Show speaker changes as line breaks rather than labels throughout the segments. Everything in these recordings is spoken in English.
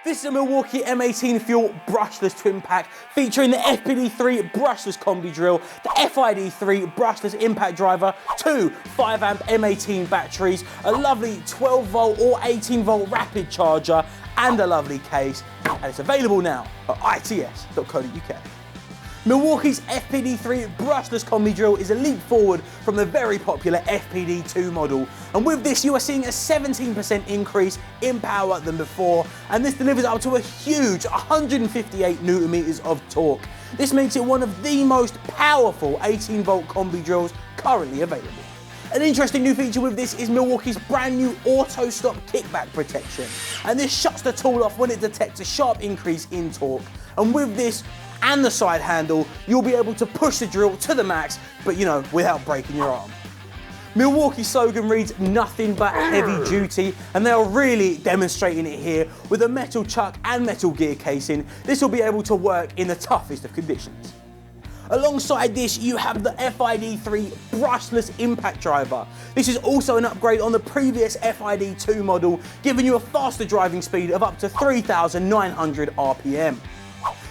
This is a Milwaukee M18 fuel brushless twin pack featuring the FPD3 Brushless Combi drill, the FID3 Brushless impact driver, two 5-amp M18 batteries, a lovely 12-volt or 18-volt rapid charger, and a lovely case, and it's available now at its.co.uk. Milwaukee's FPD3 Brushless Combi drill is a leap forward from the very popular FPD2 model, and with this you are seeing a 17% increase in power than before, and this delivers up to a huge 158 Newton meters of torque. This makes it one of the most powerful 18-volt combi drills currently available. An interesting new feature with this is Milwaukee's brand new auto stop kickback protection, and this shuts the tool off when it detects a sharp increase in torque, and with this and the side handle, you'll be able to push the drill to the max, but without breaking your arm. Milwaukee's slogan reads nothing but heavy duty, and they are really demonstrating it here with a metal chuck and metal gear casing. This will be able to work in the toughest of conditions. Alongside this, you have the FID3 Brushless impact driver. This is also an upgrade on the previous FID2 model, giving you a faster driving speed of up to 3,900 RPM.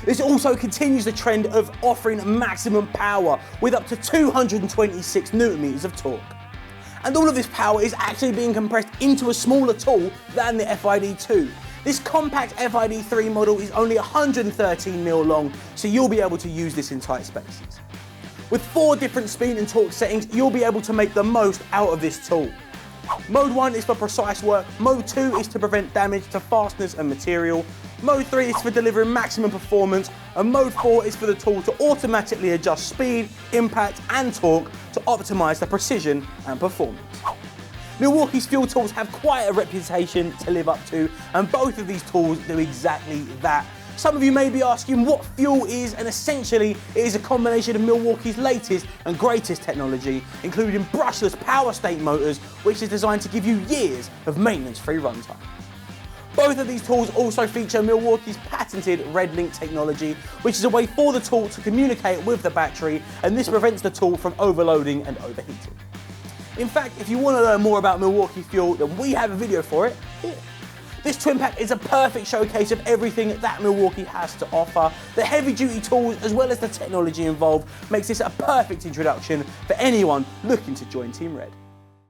This also continues the trend of offering maximum power with up to 226 Newton meters of torque. And all of this power is actually being compressed into a smaller tool than the FID2. This compact FID3 model is only 113mm long, so you'll be able to use this in tight spaces. With 4 different speed and torque settings, you'll be able to make the most out of this tool. Mode 1 is for precise work, Mode 2 is to prevent damage to fasteners and material, Mode 3 is for delivering maximum performance, and Mode 4 is for the tool to automatically adjust speed, impact and torque to optimise the precision and performance. Milwaukee's fuel tools have quite a reputation to live up to, and both of these tools do exactly that. Some of you may be asking what fuel is, and essentially it is a combination of Milwaukee's latest and greatest technology, including brushless power state motors, which is designed to give you years of maintenance-free runtime. Both of these tools also feature Milwaukee's patented RedLink technology, which is a way for the tool to communicate with the battery, and this prevents the tool from overloading and overheating. In fact, if you want to learn more about Milwaukee fuel, then we have a video for it here. This twin pack is a perfect showcase of everything that Milwaukee has to offer. The heavy duty tools as well as the technology involved makes this a perfect introduction for anyone looking to join Team Red.